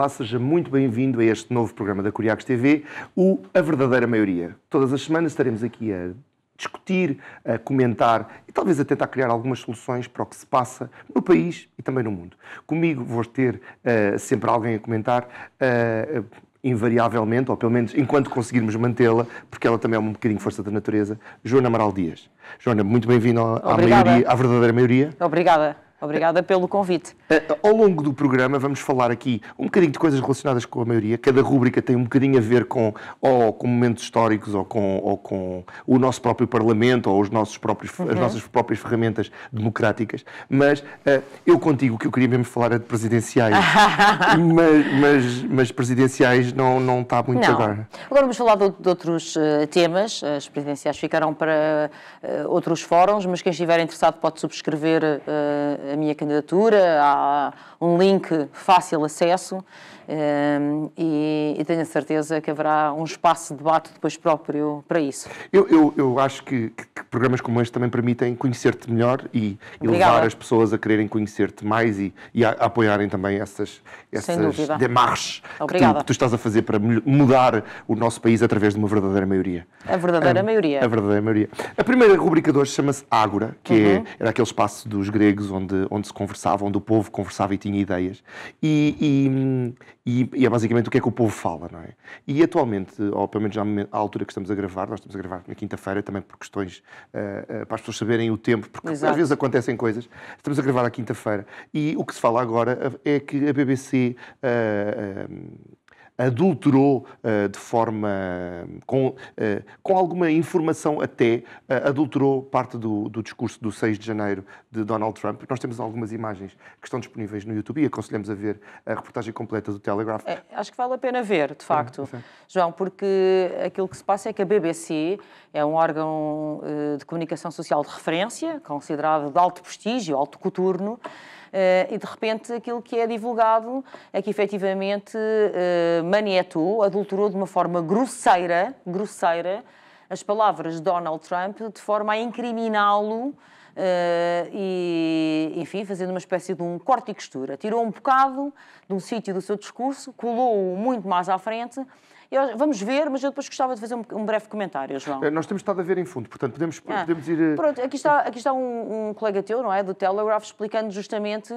Olá, seja muito bem-vindo a este novo programa da Curiacos TV, o A Verdadeira Maioria. Todas as semanas estaremos aqui a discutir, a comentar e talvez a tentar criar algumas soluções para o que se passa no país e também no mundo. Comigo vou ter sempre alguém a comentar, invariavelmente, ou pelo menos enquanto conseguirmos mantê-la, porque ela também é um bocadinho força da natureza, Joana Amaral Dias. Joana, muito bem-vinda à Verdadeira Maioria. Obrigada pelo convite. Ao longo do programa vamos falar aqui um bocadinho de coisas relacionadas com a maioria. Cada rúbrica tem um bocadinho a ver com momentos históricos ou com o nosso próprio Parlamento ou as nossas próprias ferramentas democráticas. Mas eu contigo, o que eu queria mesmo falar é de presidenciais. mas presidenciais não está muito agora. Agora vamos falar de outros temas. As presidenciais ficarão para outros fóruns, mas quem estiver interessado pode subscrever a minha candidatura. Há um link fácil acesso e tenho a certeza que haverá um espaço de debate depois próprio para isso. Eu acho que programas como este também permitem conhecer-te melhor e levar as pessoas a quererem conhecer-te mais e a apoiarem também essas demarches que tu estás a fazer para mudar o nosso país através de uma verdadeira maioria. A verdadeira maioria. A verdadeira maioria. A primeira rubrica de hoje chama-se Ágora, que era aquele espaço dos gregos onde se conversava, onde o povo conversava e tinha ideias. E é basicamente o que é que o povo fala, não é? E atualmente, ou pelo menos à altura que estamos a gravar, nós estamos a gravar na quinta-feira, também por questões para as pessoas saberem o tempo, porque às vezes acontecem coisas. Estamos a gravar à quinta-feira e o que se fala agora é que a BBC adulterou de forma, com alguma informação até, adulterou parte do discurso do 6 de janeiro de Donald Trump. Nós temos algumas imagens que estão disponíveis no YouTube e aconselhamos a ver a reportagem completa do Telegraph. Acho que vale a pena ver, de facto, João, porque aquilo que se passa é que a BBC é um órgão de comunicação social de referência, considerado de alto prestígio, alto coturno, e de repente aquilo que é divulgado é que efetivamente maniatou, adulterou de uma forma grosseira as palavras de Donald Trump de forma a incriminá-lo e, enfim, fazendo uma espécie de um corte e costura. Tirou um bocado de um sítio do seu discurso, colou-o muito mais à frente. Vamos ver, mas eu depois gostava de fazer um breve comentário, João. Nós temos estado a ver em fundo, portanto podemos ir... Pronto, aqui está um colega teu, não é, do Telegraph, explicando justamente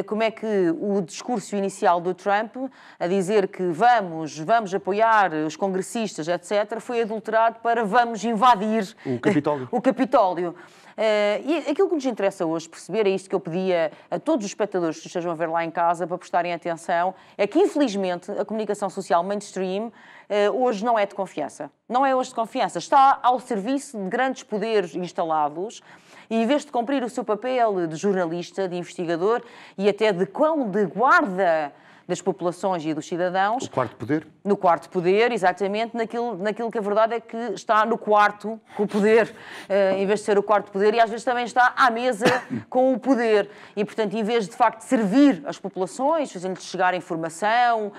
como é que o discurso inicial do Trump, a dizer que vamos apoiar os congressistas, etc., foi adulterado para vamos invadir o Capitólio. E aquilo que nos interessa hoje perceber, é isto que eu pedia a todos os espectadores que estejam a ver lá em casa para prestarem atenção, é que infelizmente a comunicação social mainstream hoje não é de confiança. Não é hoje de confiança. Está ao serviço de grandes poderes instalados e em vez de cumprir o seu papel de jornalista, de investigador e até de cão de guarda das populações e dos cidadãos. O quarto poder? No quarto poder, exatamente, naquilo que a verdade é que está no quarto com o poder, em vez de ser o quarto poder, e às vezes também está à mesa com o poder. E, portanto, em vez de facto servir as populações, fazendo-lhes chegar informação,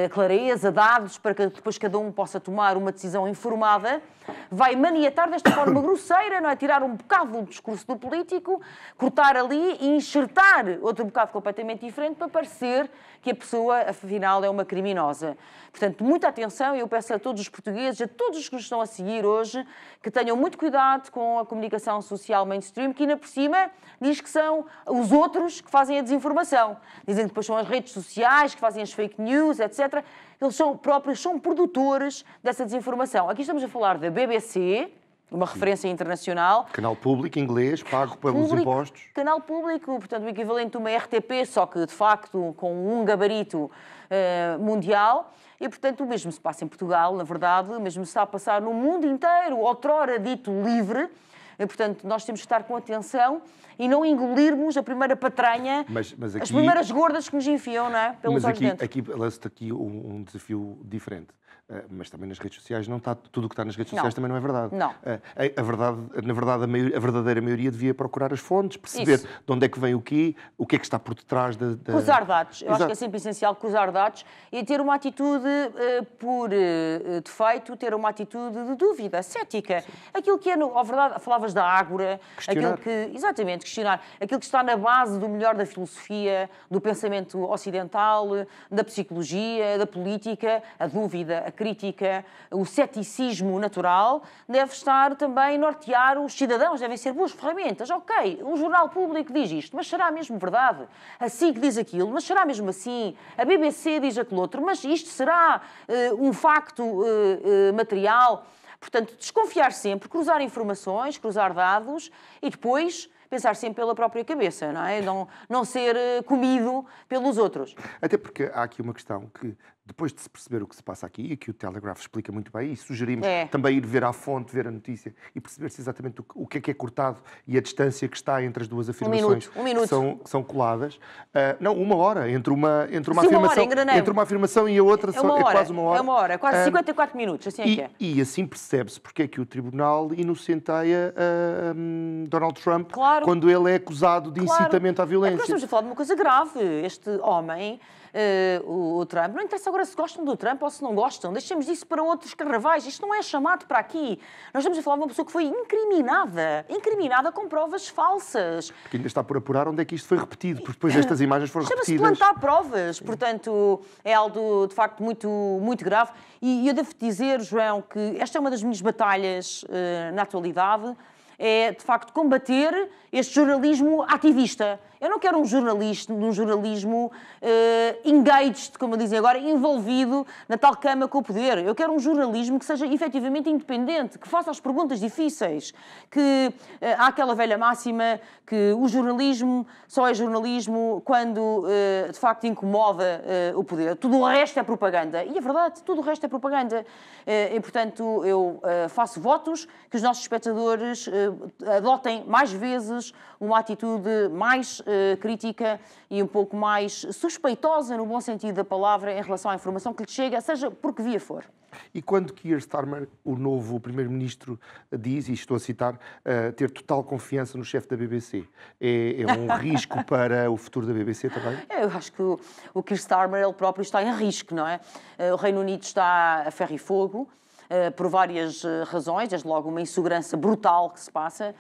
clareza, dados, para que depois cada um possa tomar uma decisão informada, vai maniatar desta forma grosseira, não é? Tirar um bocado do discurso do político, cortar ali e enxertar outro bocado completamente diferente para parecer que a pessoa, afinal, é uma criminosa. Portanto, muita atenção, e eu peço a todos os portugueses, a todos os que nos estão a seguir hoje, que tenham muito cuidado com a comunicação social mainstream, que ainda por cima diz que são os outros que fazem a desinformação. Dizem que depois são as redes sociais que fazem as fake news, etc. Eles próprios são produtores dessa desinformação. Aqui estamos a falar da BBC, uma referência internacional. Canal público, inglês, pago pelos impostos. Canal público, portanto, o equivalente a uma RTP, só que, de facto, com um gabarito mundial. E, portanto, o mesmo se passa em Portugal, na verdade, o mesmo se está a passar no mundo inteiro, outrora dito livre. E, portanto, nós temos que estar com atenção e não engolirmos a primeira patranha, mas aqui, as primeiras gordas que nos enfiam, não é? Pelos olhos dentro. Aqui lança-te aqui um desafio diferente. Mas também nas redes sociais não está tudo o que está nas redes sociais também não é verdade. Não. Na verdade, a verdadeira maioria devia procurar as fontes, perceber de onde é que vem o que é que está por detrás da... Cruzar dados. Eu acho que é sempre essencial cruzar dados e ter uma atitude por defeito, ter uma atitude de dúvida, cética. Sim. Aquilo que é, a verdade, falava provas da Ágora, Questionar. exatamente, questionar aquilo que está na base do melhor da filosofia, do pensamento ocidental, da psicologia, da política, a dúvida, a crítica, o ceticismo natural, deve estar também a nortear os cidadãos, devem ser boas ferramentas. Ok, um jornal público diz isto, mas será mesmo verdade? A SIC diz aquilo, mas será mesmo assim? A BBC diz aquilo outro, mas isto será um facto material? Portanto, desconfiar sempre, cruzar informações, cruzar dados e depois pensar sempre pela própria cabeça, não é? Não ser comido pelos outros. Até porque há aqui uma questão que, depois de se perceber o que se passa aqui, e que o Telegraph explica muito bem, e sugerimos também ir ver à fonte, ver a notícia e perceber-se exatamente o que é cortado e a distância que está entre as duas afirmações Um minuto. que são coladas. Não, uma hora entre uma afirmação e a outra é quase uma hora. É uma hora, quase 54 minutos, assim é que é. E assim percebe-se porque é que o Tribunal inocenteia Donald Trump quando ele é acusado de incitamento à violência. É porque nós estamos a falar de uma coisa grave. Este homem, o Trump, não interessa agora se gostam do Trump ou se não gostam, deixemos isso para outros carnavais. Isto não é chamado para aqui. Nós estamos a falar de uma pessoa que foi incriminada com provas falsas. Porque ainda está por apurar onde é que isto foi repetido, porque depois estas imagens foram repetidas. Chama-se plantar provas, portanto, é algo de facto muito, muito grave. E eu devo dizer, João, que esta é uma das minhas batalhas na atualidade, é de facto combater este jornalismo ativista. Eu não quero um jornalismo engaged, como dizem agora, envolvido na tal cama com o poder. Eu quero um jornalismo que seja efetivamente independente, que faça as perguntas difíceis, que há aquela velha máxima que o jornalismo só é jornalismo quando de facto incomoda o poder. Tudo o resto é propaganda. E é verdade, tudo o resto é propaganda. E, portanto, eu faço votos que os nossos espectadores adotem mais vezes uma atitude mais crítica e um pouco mais suspeitosa, no bom sentido da palavra, em relação à informação que lhes chega, seja por que via for. E quando Keir Starmer, o novo primeiro-ministro, diz, e estou a citar, ter total confiança no chefe da BBC, é um risco para o futuro da BBC também? Eu acho que o Keir Starmer, ele próprio, está em risco, não é? O Reino Unido está a ferro e fogo, por várias razões, desde logo uma insegurança brutal que se passa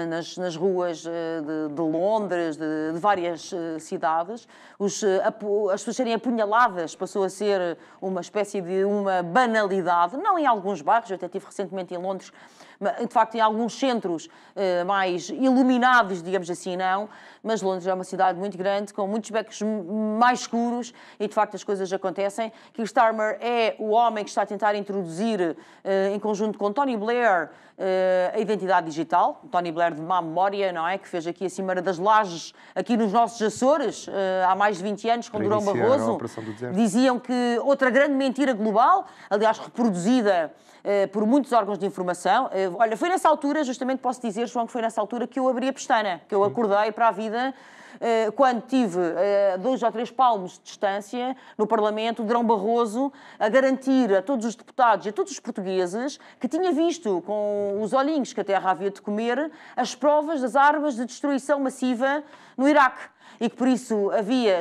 nas ruas de Londres, de várias cidades. As pessoas serem apunhaladas passou a ser uma espécie de uma banalidade, não em alguns bairros, eu até estive recentemente em Londres, de facto, em alguns centros mais iluminados, digamos assim, não, mas Londres é uma cidade muito grande, com muitos becos mais escuros e, de facto, as coisas acontecem. Keir Starmer é o homem que está a tentar introduzir, em conjunto com Tony Blair, a identidade digital. Tony Blair de má memória, não é? Que fez aqui a Cimeira das Lajes, aqui nos nossos Açores, há mais de 20 anos, com Durão Barroso. Diziam que outra grande mentira global, aliás, reproduzida por muitos órgãos de informação. Olha, foi nessa altura, justamente posso dizer, João, que foi nessa altura que eu abri a pestana, que eu acordei para a vida, quando tive 2 ou 3 palmos de distância no Parlamento, Durão Barroso a garantir a todos os deputados e a todos os portugueses que tinha visto com os olhinhos que a terra havia de comer as provas das armas de destruição massiva no Iraque. E que por isso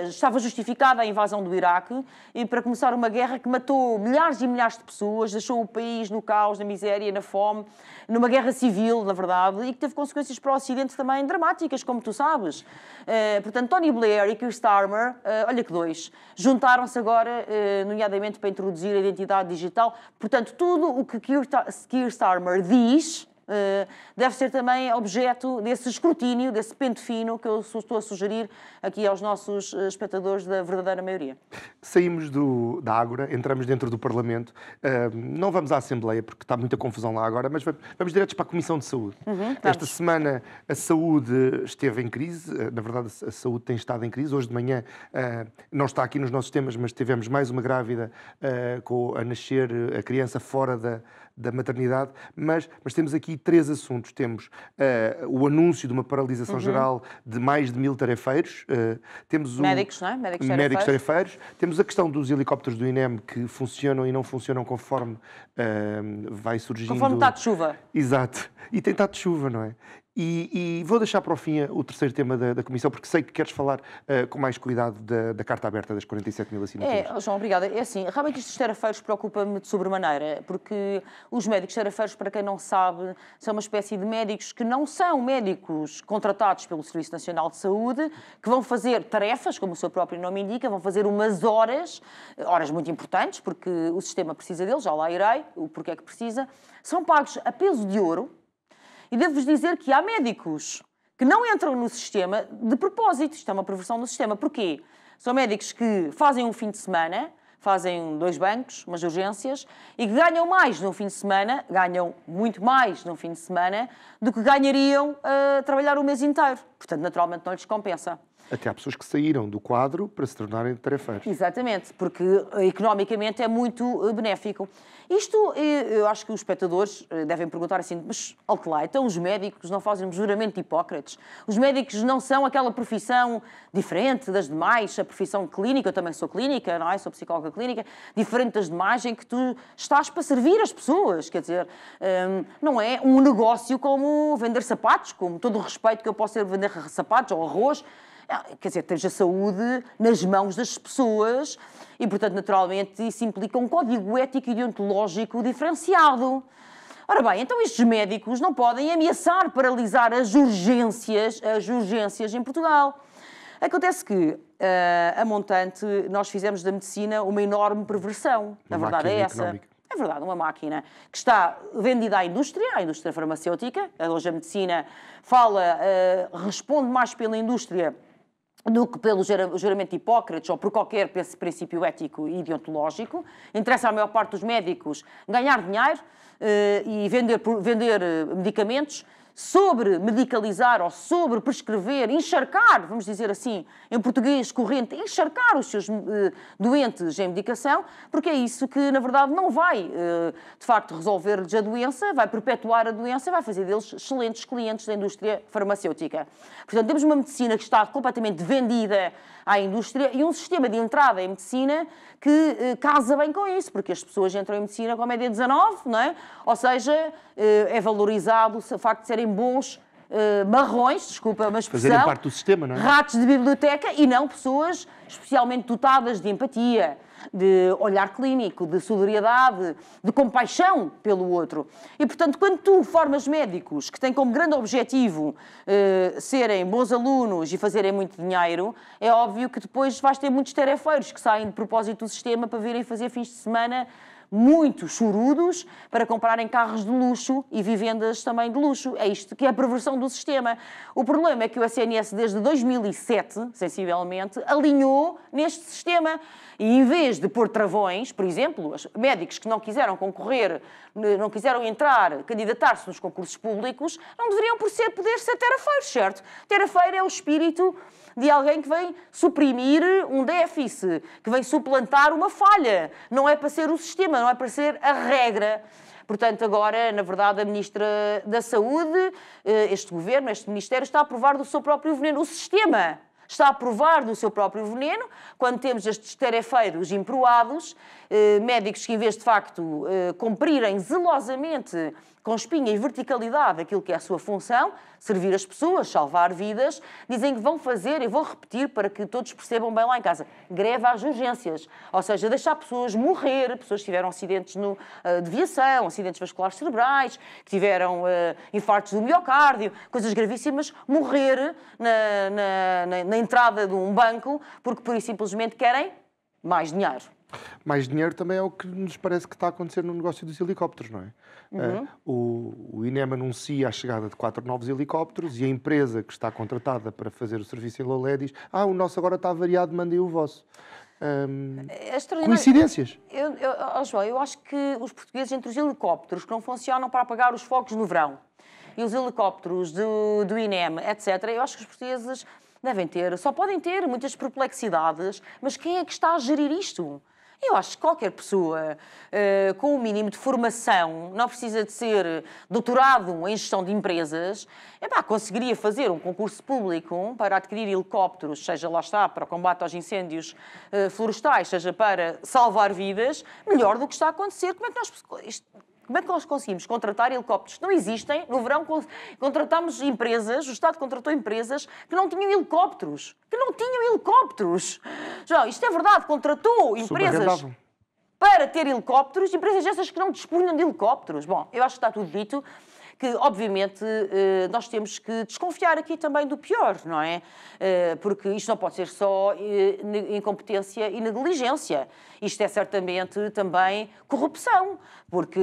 estava justificada a invasão do Iraque e para começar uma guerra que matou milhares e milhares de pessoas, deixou o país no caos, na miséria, na fome, numa guerra civil, na verdade, e que teve consequências para o Ocidente também dramáticas, como tu sabes. Portanto, Tony Blair e Keir Starmer, olha que dois, juntaram-se agora, nomeadamente para introduzir a identidade digital. Portanto, tudo o que Keir Starmer diz deve ser também objeto desse escrutínio, desse pente fino que eu estou a sugerir aqui aos nossos espectadores da verdadeira maioria. Saímos da Ágora, entramos dentro do Parlamento, não vamos à Assembleia porque está muita confusão lá agora, mas vamos diretos para a Comissão de Saúde. Esta semana a saúde esteve em crise, na verdade a saúde tem estado em crise. Hoje de manhã não está aqui nos nossos temas, mas tivemos mais uma grávida a nascer, a criança fora da maternidade, mas temos aqui 3 assuntos. Temos o anúncio de uma paralisação geral de mais de 1000 tarefeiros. Temos médicos, não é? Médicos tarefeiros. Temos a questão dos helicópteros do INEM que funcionam e não funcionam conforme vai surgindo... Conforme está de chuva. Exato. E tem estado de chuva, não é? E vou deixar para o fim o terceiro tema da Comissão, porque sei que queres falar com mais cuidado da Carta Aberta das 47 mil assinaturas. João, obrigada. É assim, realmente isto dos terafeiros preocupa-me de sobremaneira, porque os médicos terafeiros, para quem não sabe, são uma espécie de médicos que não são médicos contratados pelo Serviço Nacional de Saúde, que vão fazer tarefas, como o seu próprio nome indica, vão fazer umas horas muito importantes, porque o sistema precisa deles, já lá irei, o porquê é que precisa, são pagos a peso de ouro. E devo-vos dizer que há médicos que não entram no sistema de propósito. Isto é uma perversão do sistema. Porquê? São médicos que fazem um fim de semana, fazem 2 bancos, umas urgências, e que ganham mais num fim de semana, ganham muito mais num fim de semana, do que ganhariam a trabalhar o mês inteiro. Portanto, naturalmente, não lhes compensa. Até há pessoas que saíram do quadro para se tornarem tarefeiros. Exatamente, porque economicamente é muito benéfico. Isto, eu acho que os espectadores devem perguntar assim, mas, olha lá, então os médicos não fazem um juramento de Hipócrates? Os médicos não são aquela profissão diferente das demais, a profissão clínica, eu também sou clínica, não é? Sou psicóloga clínica, diferente das demais, em que tu estás para servir as pessoas, quer dizer, não é um negócio como vender sapatos, com todo o respeito que eu posso ter vender sapatos ou arroz. Quer dizer, tens a saúde nas mãos das pessoas e, portanto, naturalmente, isso implica um código ético e deontológico diferenciado. Ora bem, então estes médicos não podem ameaçar paralisar as urgências em Portugal. Acontece que, a montante, nós fizemos da medicina uma enorme perversão. A verdade é essa. Económica. É verdade, uma máquina que está vendida à indústria farmacêutica. Hoje a medicina responde mais pela indústria do que pelo juramento de Hipócrates ou por qualquer princípio ético e deontológico. Interessa à maior parte dos médicos ganhar dinheiro e vender medicamentos, sobre-medicalizar ou sobre-prescrever, encharcar, vamos dizer assim, em português corrente, encharcar os seus doentes em medicação, porque é isso que, na verdade, não vai, de facto, resolver-lhes a doença, vai perpetuar a doença e vai fazer deles excelentes clientes da indústria farmacêutica. Portanto, temos uma medicina que está completamente vendida à indústria e um sistema de entrada em medicina que casa bem com isso, porque as pessoas entram em medicina com a média 19, não é? Ou seja, é valorizado o facto de serem bons marrões, desculpa uma expressão, fazerem parte do sistema, não é? Ratos de biblioteca e não pessoas especialmente dotadas de empatia, de olhar clínico, de solidariedade, de compaixão pelo outro. E, portanto, quando tu formas médicos que têm como grande objetivo serem bons alunos e fazerem muito dinheiro, é óbvio que depois vais ter muitos tarefeiros que saem de propósito do sistema para virem fazer fins de semana muito chorudos para comprarem carros de luxo e vivendas também de luxo. É isto que é a perversão do sistema. O problema é que o SNS, desde 2007, sensivelmente, alinhou neste sistema. E em vez de pôr travões, por exemplo, os médicos que não quiseram concorrer, não quiseram entrar, candidatar-se nos concursos públicos, não deveriam poder ser terafeiros, certo? Terafeiro é o espírito de alguém que vem suprimir um déficit, que vem suplantar uma falha. Não é para ser o sistema, não é para ser a regra. Portanto, agora, na verdade, a Ministra da Saúde, este Governo, este Ministério, está a provar do seu próprio veneno. O sistema está a provar do seu próprio veneno, quando temos estes tarefeiros improados, médicos que, em vez de facto cumprirem zelosamente, com espinha e verticalidade, aquilo que é a sua função, servir as pessoas, salvar vidas, dizem que vão fazer, e vou repetir para que todos percebam bem lá em casa, greve às urgências. Ou seja, deixar pessoas morrer, pessoas que tiveram acidentes de viação, acidentes vasculares cerebrais, que tiveram infartos do miocárdio, coisas gravíssimas, morrer na entrada de um banco, porque por isso simplesmente querem mais dinheiro. Mais dinheiro também é o que nos parece que está a acontecer no negócio dos helicópteros, não é? O INEM anuncia a chegada de 4 novos helicópteros e a empresa que está contratada para fazer o serviço em Lolé diz: o nosso agora está variado, mandem o vosso. Coincidências? João, eu acho que os portugueses, entre os helicópteros que não funcionam para apagar os fogos no verão e os helicópteros do INEM, etc., eu acho que os portugueses devem ter, só podem ter muitas perplexidades, mas quem é que está a gerir isto? Eu acho que qualquer pessoa com o mínimo de formação, não precisa de ser doutorado em gestão de empresas, conseguiria fazer um concurso público para adquirir helicópteros, seja lá está para o combate aos incêndios florestais, seja para salvar vidas, melhor do que está a acontecer. Como é que nós conseguimos contratar helicópteros que não existem? No verão contratámos empresas, o Estado contratou empresas que não tinham helicópteros. João, isto é verdade, contratou empresas para ter helicópteros, empresas essas que não dispunham de helicópteros. Bom, eu acho que está tudo dito, que obviamente nós temos que desconfiar aqui também do pior, não é? Porque isto não pode ser só incompetência e negligência. Isto é certamente também corrupção, porque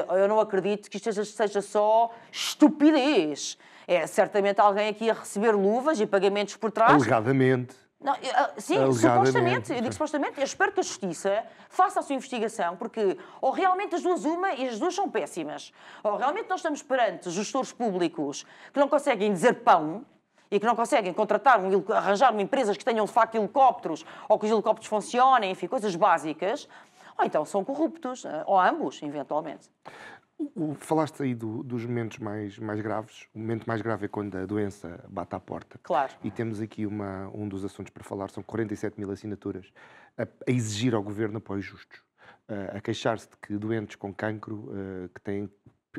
eu não acredito que isto seja só estupidez. É certamente alguém aqui a receber luvas e pagamentos por trás. Alegadamente. Não, sim, supostamente. Eu digo supostamente. Eu espero que a Justiça faça a sua investigação, porque ou realmente as duas e as duas são péssimas, ou realmente nós estamos perante gestores públicos que não conseguem dizer pão e que não conseguem arranjar empresas que tenham de facto helicópteros, ou que os helicópteros funcionem, enfim, coisas básicas, ou então são corruptos, ou ambos, eventualmente. Falaste aí dos momentos mais graves. O momento mais grave é quando a doença bate à porta. Claro. E temos aqui um dos assuntos para falar, são 47 mil assinaturas a exigir ao Governo apoios justos, a queixar-se de que doentes com cancro, que têm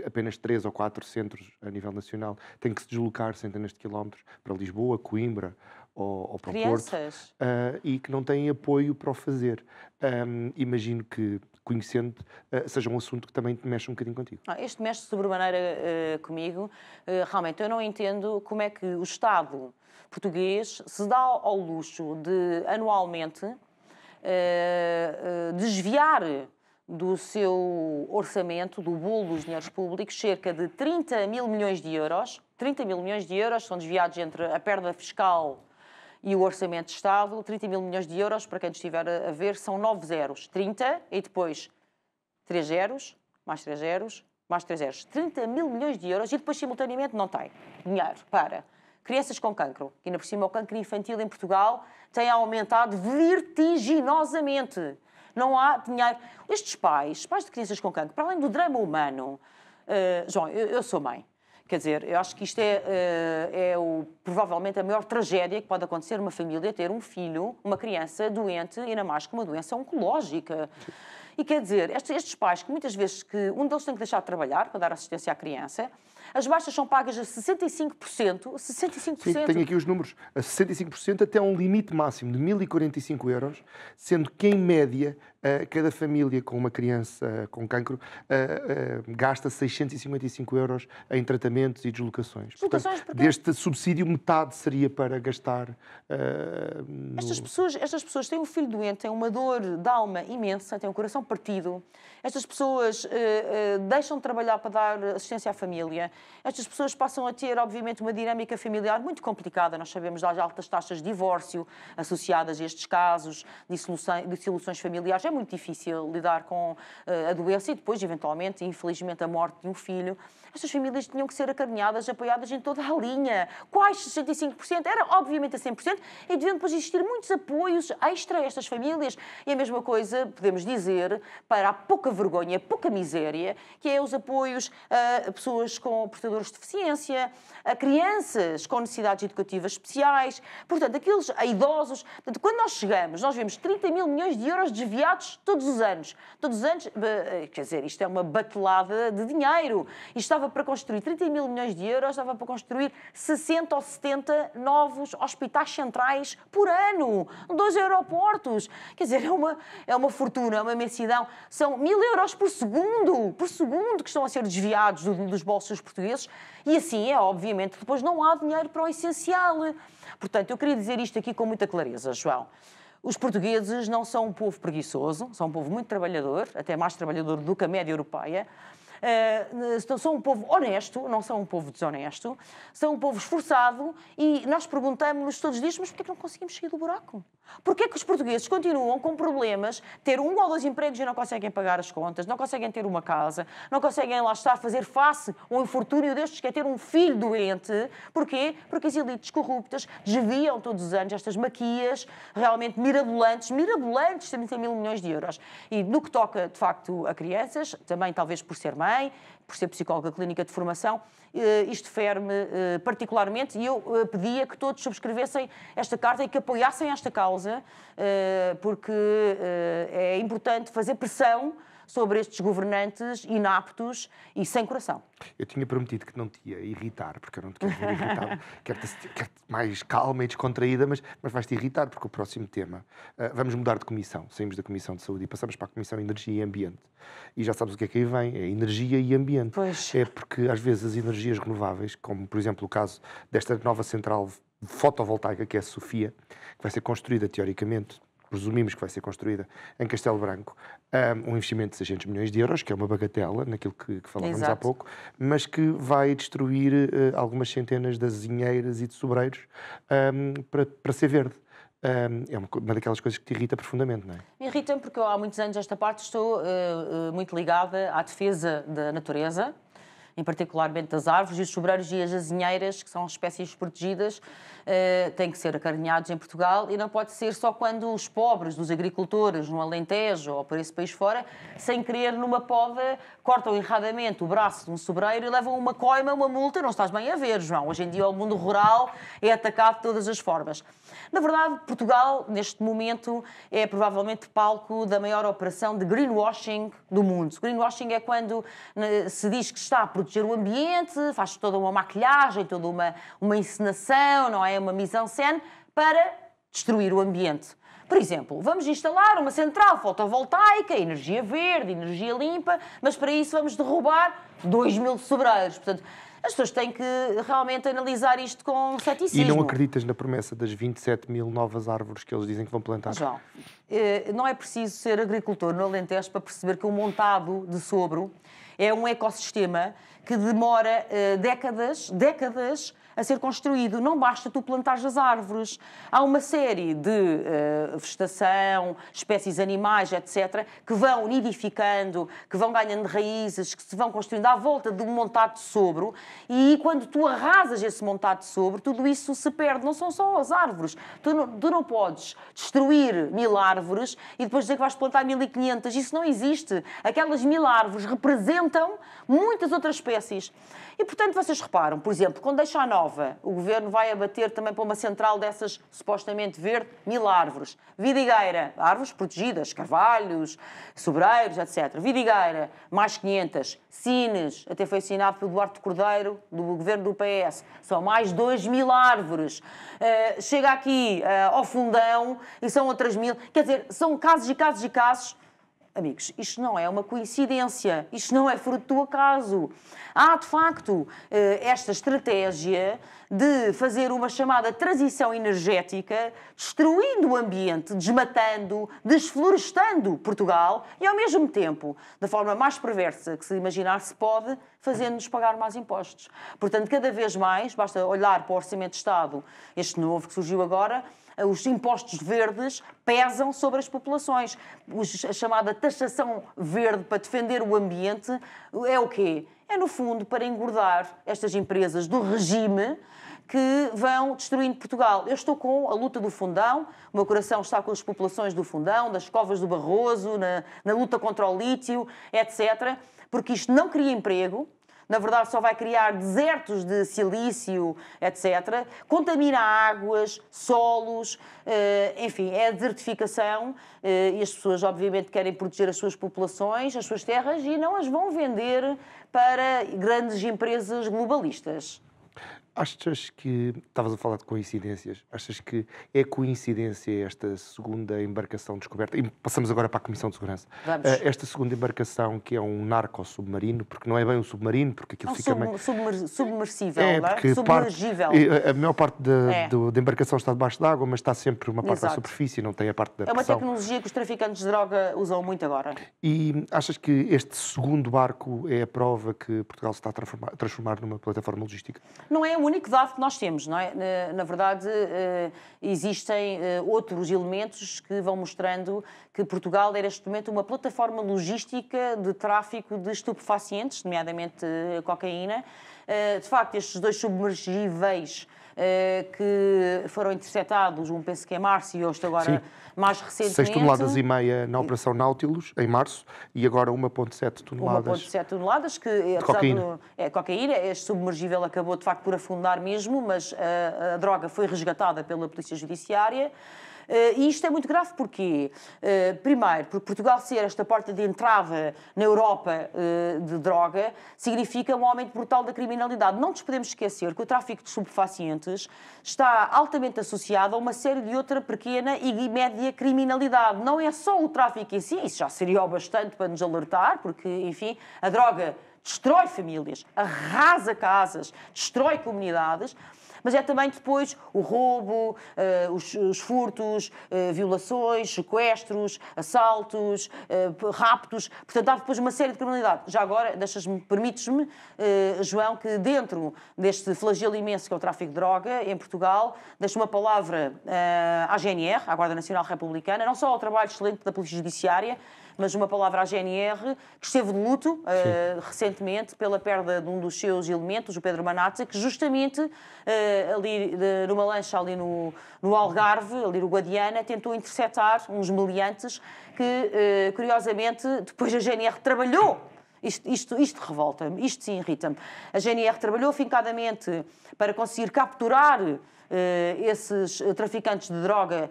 apenas 3 ou 4 centros a nível nacional, têm que se deslocar centenas de quilómetros para Lisboa, Coimbra ou para o Porto, e que não têm apoio para o fazer. Imagino que, conhecendo, seja um assunto que também mexe um bocadinho contigo. Este mexe sobremaneira comigo. Realmente, eu não entendo como é que o Estado português se dá ao luxo de, anualmente, desviar do seu orçamento, do bolo dos dinheiros públicos, cerca de 30 mil milhões de euros. 30 mil milhões de euros são desviados entre a perda fiscal e o Orçamento de Estado. 30 mil milhões de euros, para quem estiver a ver, são 9 zeros. 30 e depois 3 zeros, mais 3 zeros, mais 3 zeros. 30 mil milhões de euros e depois, simultaneamente, não tem dinheiro para crianças com cancro. E, ainda por cima, o cancro infantil em Portugal tem aumentado vertiginosamente. Não há dinheiro. Estes pais de crianças com cancro, para além do drama humano... João, eu sou mãe. Quer dizer, eu acho que isto provavelmente a maior tragédia que pode acontecer numa família, ter um filho, uma criança doente, ainda mais com uma doença oncológica. E quer dizer, estes pais, que muitas vezes um deles tem que deixar de trabalhar para dar assistência à criança, as baixas são pagas a 65%. 65%. Sim, tenho aqui os números. A 65% até um limite máximo de 1.045 euros, sendo que, em média, cada família com uma criança com cancro gasta 655 euros em tratamentos e deslocações. Portanto, deste subsídio, metade seria para gastar... Estas pessoas têm um filho doente, têm uma dor de alma imensa, têm um coração partido. Estas pessoas deixam de trabalhar para dar assistência à família. Estas pessoas passam a ter, obviamente, uma dinâmica familiar muito complicada. Nós sabemos das altas taxas de divórcio associadas a estes casos, dissoluções familiares. É muito difícil lidar com a doença e depois, eventualmente, infelizmente, a morte de um filho. Estas famílias tinham que ser acarinhadas, apoiadas em toda a linha. Quais 65%? Era, obviamente, a 100%. E deviam depois existir muitos apoios extra a estas famílias. E a mesma coisa, podemos dizer, para a pouca vergonha, a pouca miséria, que é os apoios a pessoas com portadores de deficiência, a crianças com necessidades educativas especiais, portanto, a idosos. Portanto, quando nós chegamos, nós vemos 30 mil milhões de euros desviados todos os anos. Todos os anos, quer dizer, isto é uma batelada de dinheiro. Isto estava para construir 30 mil milhões de euros, estava para construir 60 ou 70 novos hospitais centrais por ano. 2 aeroportos. Quer dizer, é uma fortuna, é uma imensidão. São 1.000 euros por segundo que estão a ser desviados dos bolsos portugueses. E assim obviamente, depois não há dinheiro para o essencial. Portanto, eu queria dizer isto aqui com muita clareza, João. Os portugueses não são um povo preguiçoso, são um povo muito trabalhador, até mais trabalhador do que a média europeia. São um povo honesto, não são um povo desonesto, são um povo esforçado e nós perguntamos-nos todos os dias, mas porquê é que não conseguimos sair do buraco? Porquê é que os portugueses continuam com problemas, ter 1 ou 2 empregos e não conseguem pagar as contas, não conseguem ter uma casa, não conseguem lá estar a fazer face a um infortúnio destes, que é ter um filho doente? Porquê? Porque as elites corruptas desviam todos os anos estas maquias realmente mirabolantes, 30 mil milhões de euros. E no que toca, de facto, a crianças, também talvez por ser mãe, por ser psicóloga clínica de formação, isto fere-me particularmente e eu pedia que todos subscrevessem esta carta e que apoiassem esta causa, porque é importante fazer pressão sobre estes governantes inaptos e sem coração. Eu tinha prometido que não te ia irritar, porque eu não te quero ver irritado. Quero-te mais calma e descontraída, mas vais-te irritar, porque o próximo tema... vamos mudar de comissão. Saímos da Comissão de Saúde e passamos para a Comissão de Energia e Ambiente. E já sabes o que é que aí vem? É energia e ambiente. Pois. É porque, às vezes, as energias renováveis, como, por exemplo, o caso desta nova central fotovoltaica, que é a Sofia, que vai ser construída, teoricamente, presumimos que vai ser construída em Castelo Branco, um investimento de 600 milhões de euros, que é uma bagatela, naquilo que falávamos há pouco, mas que vai destruir algumas centenas de azinheiras e de sobreiros para ser verde. É uma daquelas coisas que te irrita profundamente, não é? Irrita-me porque eu, há muitos anos, esta parte, estou muito ligada à defesa da natureza, em particularmente das árvores, e os sobreiros e as azinheiras, que são espécies protegidas, têm que ser acarinhados em Portugal, e não pode ser só quando os pobres dos agricultores, no Alentejo ou por esse país fora, sem querer numa poda, cortam erradamente o braço de um sobreiro e levam uma coima, uma multa. Não estás bem a ver, João. Hoje em dia o mundo rural é atacado de todas as formas. Na verdade, Portugal, neste momento, é provavelmente palco da maior operação de greenwashing do mundo. Greenwashing é quando se diz que está a proteger o ambiente, faz toda uma maquilhagem, toda uma encenação, não é? Uma mise-en-scène, para destruir o ambiente. Por exemplo, vamos instalar uma central fotovoltaica, energia verde, energia limpa, mas para isso vamos derrubar 2.000 sobreiros. Portanto, as pessoas têm que realmente analisar isto com ceticismo. E não acreditas na promessa das 27.000 novas árvores que eles dizem que vão plantar? João, não é preciso ser agricultor no Alentejo para perceber que o montado de sobro é um ecossistema que demora décadas a ser construído. Não basta tu plantares as árvores. Há uma série de vegetação, espécies animais, etc., que vão nidificando, que vão ganhando raízes, que se vão construindo à volta de um montado de sobro, e quando tu arrasas esse montado de sobro, tudo isso se perde. Não são só as árvores. Tu não podes destruir 1.000 árvores e depois dizer que vais plantar 1.500. Isso não existe. Aquelas 1.000 árvores representam muitas outras espécies. E, portanto, vocês reparam, por exemplo, quando deixa a nova, o Governo vai abater também para uma central dessas supostamente verde, 1.000 árvores. Vidigueira, árvores protegidas, carvalhos, sobreiros, etc. Vidigueira, mais 500. Sines, até foi assinado pelo Duarte Cordeiro, do Governo do PS, são mais 2.000 árvores. Chega aqui ao Fundão e são outras 1.000. Quer dizer, são casos e casos e casos. Amigos, isto não é uma coincidência, isto não é fruto do acaso. Há, de facto, esta estratégia de fazer uma chamada transição energética, destruindo o ambiente, desmatando, desflorestando Portugal e, ao mesmo tempo, da forma mais perversa que se imaginar se pode, fazendo-nos pagar mais impostos. Portanto, cada vez mais, basta olhar para o Orçamento de Estado, este novo que surgiu agora, os impostos verdes pesam sobre as populações. A chamada taxação verde para defender o ambiente é o quê? É, no fundo, para engordar estas empresas do regime que vão destruindo Portugal. Eu estou com a luta do Fundão, o meu coração está com as populações do Fundão, das Covas do Barroso, na luta contra o lítio, etc., porque isto não cria emprego. Na verdade, só vai criar desertos de silício, etc. Contamina águas, solos, enfim, é a desertificação. E as pessoas, obviamente, querem proteger as suas populações, as suas terras, e não as vão vender para grandes empresas globalistas. Achas que, estavas a falar de coincidências, achas que é coincidência esta segunda embarcação descoberta? E passamos agora para a Comissão de Segurança. Vamos. Esta segunda embarcação, que é um narco-submarino, porque não é bem um submarino, porque aquilo fica meio... Submersível, não é? Porque submergível. A maior parte da embarcação está debaixo d'água, mas está sempre uma parte da superfície, não tem a parte da pressão. É uma tecnologia que os traficantes de droga usam muito agora. E achas que este segundo barco é a prova que Portugal se está a transformar numa plataforma logística? Não é o único dado que nós temos, não é? Na verdade, existem outros elementos que vão mostrando que Portugal é, neste momento, uma plataforma logística de tráfico de estupefacientes, nomeadamente cocaína. De facto, estes dois submergíveis que foram interceptados, um penso que é março e outro agora Sim. mais recentemente. 6,5 toneladas na Operação Nautilus, em março, e agora 1,7 toneladas. 1,7 toneladas, que de cocaína. Cocaína. Este submergível acabou, de facto, por afundar mesmo, mas a droga foi resgatada pela Polícia Judiciária. E isto é muito grave porque, primeiro, porque Portugal ser esta porta de entrada na Europa de droga significa um aumento brutal da criminalidade. Não nos podemos esquecer que o tráfico de estupefacientes está altamente associado a uma série de outra pequena e média criminalidade. Não é só o tráfico em si, isso já seria o bastante para nos alertar, porque, enfim, a droga destrói famílias, arrasa casas, destrói comunidades, mas é também depois o roubo, os furtos, violações, sequestros, assaltos, raptos. Portanto, há depois uma série de criminalidade. Já agora, permites-me, João, que dentro deste flagelo imenso que é o tráfico de droga em Portugal, deixo uma palavra à GNR, à Guarda Nacional Republicana, não só ao trabalho excelente da Polícia Judiciária, mas uma palavra à GNR, que esteve de luto recentemente pela perda de um dos seus elementos, o Pedro Manata, que justamente ali numa lancha ali no Algarve, ali no Guadiana, tentou interceptar uns meliantes que, curiosamente, depois a GNR trabalhou. Isto revolta-me, isto sim irrita-me. A GNR trabalhou afincadamente para conseguir capturar esses traficantes de droga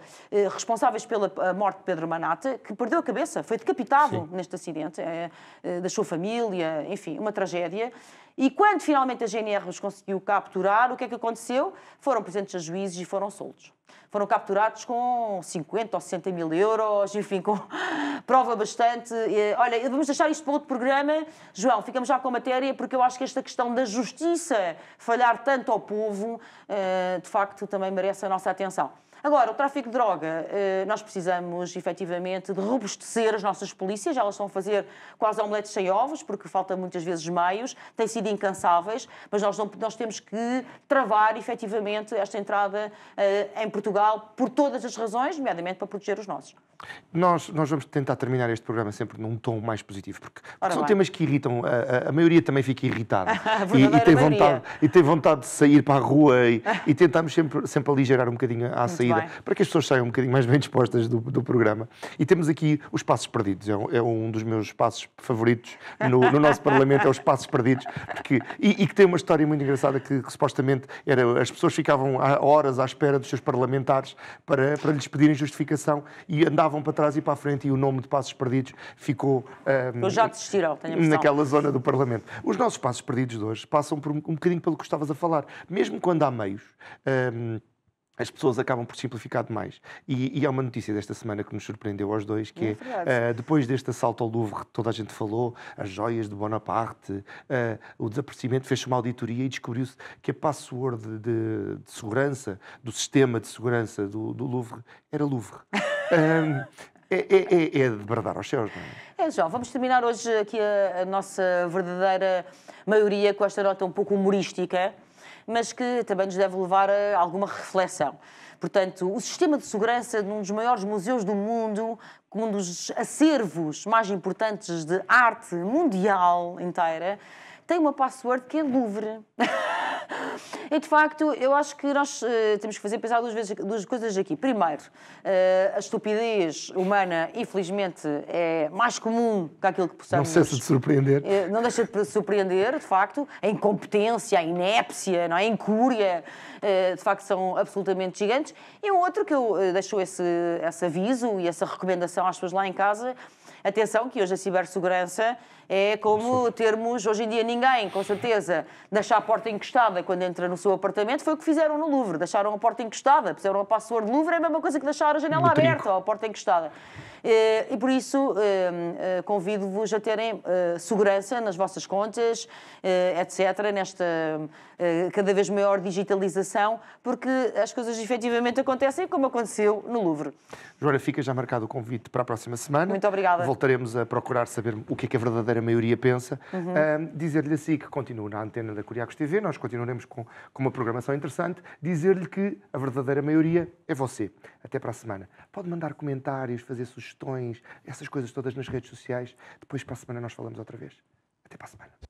responsáveis pela morte de Pedro Manata, que perdeu a cabeça, foi decapitado neste acidente, da sua família, enfim, uma tragédia. E quando finalmente a GNR os conseguiu capturar, o que é que aconteceu? Foram presentes a juízes e foram soltos. Foram capturados com 50 ou 60 mil euros, enfim, com prova bastante. Olha, vamos deixar isto para outro programa. João, ficamos já com a matéria, porque eu acho que esta questão da justiça falhar tanto ao povo, de facto, também merece a nossa atenção. Agora, o tráfico de droga, nós precisamos, efetivamente, de robustecer as nossas polícias. Elas estão a fazer quase omeletes sem ovos, porque falta muitas vezes meios, têm sido incansáveis, mas nós temos que travar, efetivamente, esta entrada em Portugal por todas as razões, nomeadamente para proteger os nossos. Nós vamos tentar terminar este programa sempre num tom mais positivo, porque são temas que irritam, a maioria também fica irritada e tem vontade de sair para a rua e tentamos sempre aligerar um bocadinho à saída, para que as pessoas saiam um bocadinho mais bem dispostas do programa. E temos aqui os Passos Perdidos, é um dos meus passos favoritos no nosso Parlamento, é os Passos Perdidos, e que tem uma história muito engraçada que supostamente as pessoas ficavam horas à espera dos seus parlamentares para lhes pedirem justificação e andavam para trás e para a frente e o nome de Passos Perdidos ficou já desistiram, tenho a impressão, naquela zona do Parlamento. Os nossos Passos Perdidos de hoje passam por um bocadinho pelo que estavas a falar. Mesmo quando há meios, as pessoas acabam por simplificar demais. E há uma notícia desta semana que nos surpreendeu aos dois, que depois deste assalto ao Louvre, toda a gente falou, as joias de Bonaparte, o desaparecimento, fez-se uma auditoria e descobriu-se que a password de segurança, do sistema de segurança do Louvre, era Louvre. É de bradar aos céus, não é? João, vamos terminar hoje aqui a nossa verdadeira maioria com esta nota um pouco humorística, mas que também nos deve levar a alguma reflexão. Portanto, o sistema de segurança de um dos maiores museus do mundo, um dos acervos mais importantes de arte mundial inteira, tem uma password que é Louvre. E, de facto, eu acho que nós temos que pensar duas coisas aqui. Primeiro, a estupidez humana, infelizmente, é mais comum que aquilo que possamos... Não cessa de surpreender. Não deixa de surpreender, de facto. A incompetência, a inépcia, não é? A incúria, de facto, são absolutamente gigantes. E o outro que eu deixo esse aviso e essa recomendação às pessoas lá em casa... Atenção, que hoje a cibersegurança é como termos, hoje em dia, ninguém, com certeza, deixar a porta encostada quando entra no seu apartamento. Foi o que fizeram no Louvre. Deixaram a porta encostada, puseram a password Louvre, é a mesma coisa que deixar a janela aberta ou a porta encostada. E por isso convido-vos a terem segurança nas vossas contas, etc., nesta cada vez maior digitalização, porque as coisas efetivamente acontecem como aconteceu no Louvre. Joana, fica já marcado o convite para a próxima semana. Muito obrigada. Voltaremos a procurar saber o que é que a verdadeira maioria pensa. Dizer-lhe assim que continue na antena da Curiacos TV, nós continuaremos com uma programação interessante. Dizer-lhe que a verdadeira maioria é você. Até para a semana. Pode mandar comentários, fazer sugestões, essas coisas todas nas redes sociais. Depois, para a semana, nós falamos outra vez. Até para a semana.